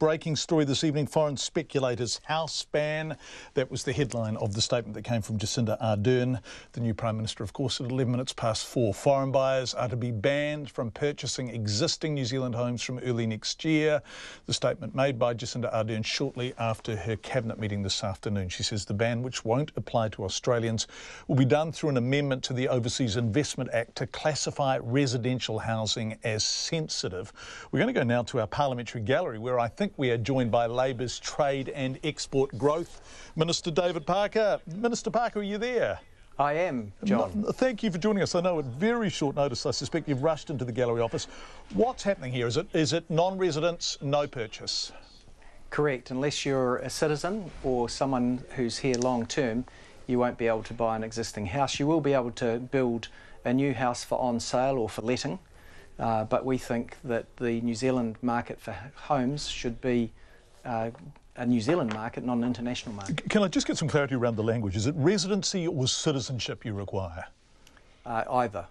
breaking story this evening, foreign speculators house ban. That was the headline of the statement that came from Jacinda Ardern, the new Prime Minister, of course, at 11 minutes past 4. Foreign buyers are to be banned from purchasing existing New Zealand homes from early next year. The statement made by Jacinda Ardern shortly after her cabinet meeting this afternoon. She says the ban, which won't apply to Australians, will be done through an amendment to the Overseas Investment Act to classify residential housing as sensitive. We're going to go now to our parliamentary gallery, where I think we are joined by Labour's Trade and Export Growth Minister David Parker. Minister Parker, are you there? I am, John. Thank you for joining us. I know at very short notice, I suspect you've rushed into the gallery office. What's happening here? Is it non-residents, no purchase? Correct. Unless you're a citizen or someone who's here long term, you won't be able to buy an existing house. You will be able to build a new house for on sale or for letting. But we think that the New Zealand market for homes should be a New Zealand market, not an international market. Can I just get some clarity around the language? Is it residency or citizenship you require? Either.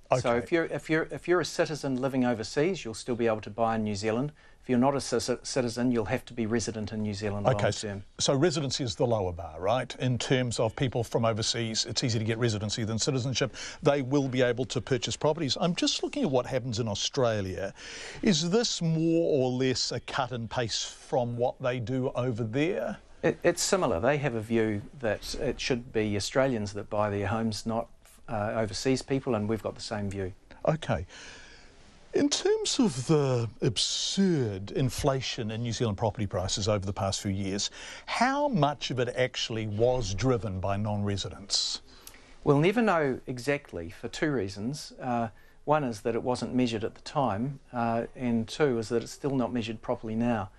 Okay. So if you're a citizen living overseas, you'll still be able to buy in New Zealand. If you're not a citizen, you'll have to be resident in New Zealand long term. So residency is the lower bar, right? In terms of people from overseas, it's easier to get residency than citizenship. They will be able to purchase properties. I'm just looking at what happens in Australia. Is this more or less a cut and paste from what they do over there? It's similar. They have a view that it should be Australians that buy their homes, not overseas people, and we've got the same view. Okay. In terms of the absurd inflation in New Zealand property prices over the past few years, how much of it actually was driven by non-residents? We'll never know exactly for two reasons. One is that it wasn't measured at the time, and two is that it's still not measured properly now.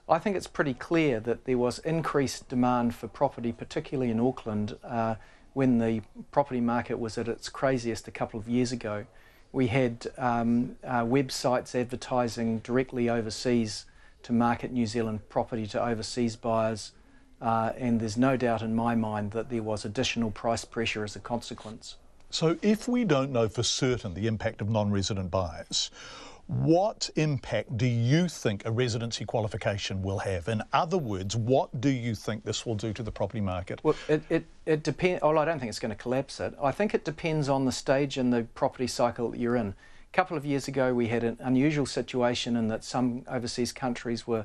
I think it's pretty clear that there was increased demand for property, particularly in Auckland, when the property market was at its craziest a couple of years ago. We had websites advertising directly overseas to market New Zealand property to overseas buyers, and there's no doubt in my mind that there was additional price pressure as a consequence. So if we don't know for certain the impact of non-resident buyers, what impact do you think a residency qualification will have? In other words, what do you think this will do to the property market? Well, it depends. Well, I don't think it's going to collapse it. I think it depends on the stage in the property cycle that you're in. A couple of years ago, we had an unusual situation in that some overseas countries were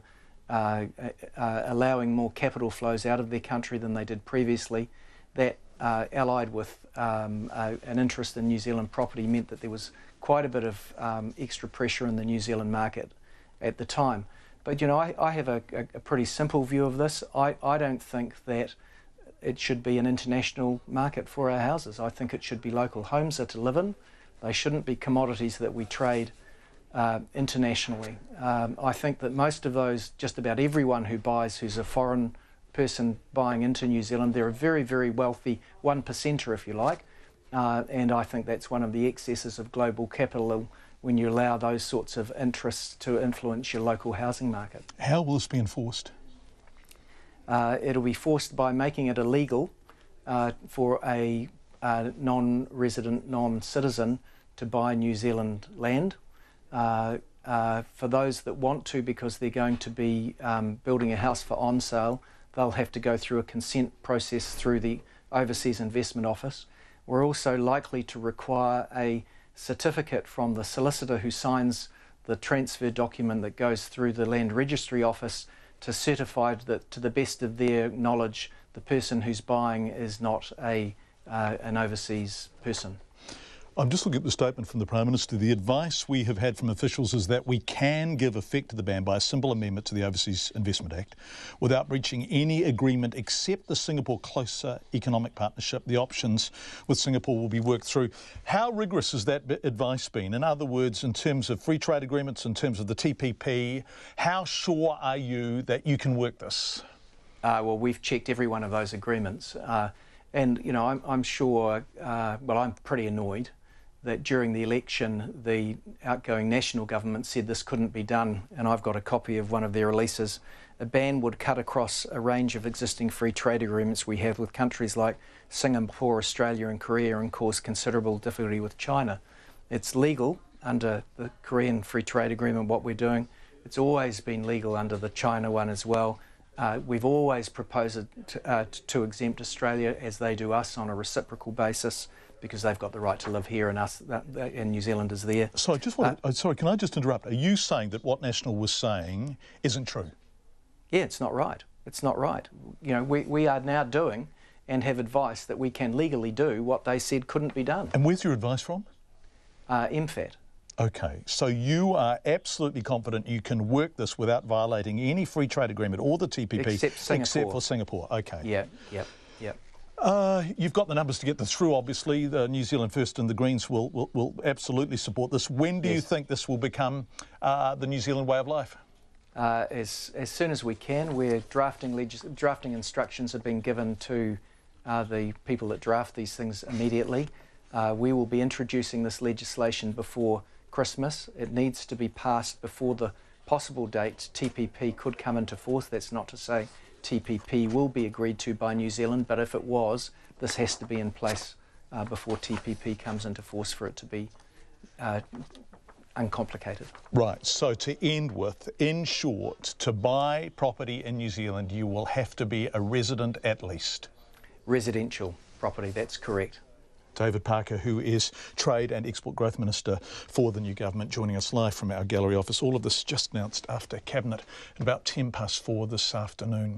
allowing more capital flows out of their country than they did previously. That, allied with an interest in New Zealand property, meant that there was quite a bit of extra pressure in the New Zealand market at the time. But, you know, I have a pretty simple view of this. I don't think that it should be an international market for our houses. I think it should be local. Homes are to live in. They shouldn't be commodities that we trade internationally. I think that most of those, just about everyone who buys who's a foreign person buying into New Zealand, they're a very, very wealthy one-percenter, if you like. And I think that's one of the excesses of global capital when you allow those sorts of interests to influence your local housing market. How will this be enforced? It'll be forced by making it illegal for a non-resident, non-citizen to buy New Zealand land. For those that want to, because they're going to be building a house for on sale, they'll have to go through a consent process through the Overseas Investment Office. We're also likely to require a certificate from the solicitor who signs the transfer document that goes through the Land Registry Office to certify that, to the best of their knowledge, the person who's buying is not an overseas person. I'm just looking at the statement from the Prime Minister. The advice we have had from officials is that we can give effect to the ban by a simple amendment to the Overseas Investment Act without breaching any agreement except the Singapore Closer Economic Partnership. The options with Singapore will be worked through. How rigorous has that advice been? In other words, in terms of free trade agreements, in terms of the TPP, how sure are you that you can work this? Well, we've checked every one of those agreements. And, you know, I'm sure, well, I'm pretty annoyed that during the election the outgoing national government said this couldn't be done, and I've got a copy of one of their releases. A ban would cut across a range of existing free trade agreements we have with countries like Singapore, Australia and Korea, and cause considerable difficulty with China. It's legal under the Korean Free Trade Agreement what we're doing. It's always been legal under the China one as well. We've always proposed to exempt Australia as they do us on a reciprocal basis, because they've got the right to live here and us and New Zealand is there. So I just want sorry, can I just interrupt? Are you saying that what National was saying isn't true? Yeah, it's not right. It's not right. You know, we are now doing and have advice that we can legally do what they said couldn't be done. And where's your advice from? MFAT. Okay, so you are absolutely confident you can work this without violating any free trade agreement or the TPP, except for Singapore. Okay. Yeah. You've got the numbers to get this through, obviously. The New Zealand First and the Greens will absolutely support this. When do you think this will become the New Zealand way of life? As soon as we can. We're drafting instructions have been given to the people that draft these things immediately. We will be introducing this legislation before Christmas. It needs to be passed before the possible date TPP could come into force. That's not to say TPP will be agreed to by New Zealand, but if it was, this has to be in place before TPP comes into force for it to be uncomplicated. Right, so to end with, in short, to buy property in New Zealand, you will have to be a resident at least. Residential property, that's correct. David Parker, who is Trade and Export Growth Minister for the new government, joining us live from our gallery office. All of this just announced after Cabinet at about 4:10 this afternoon.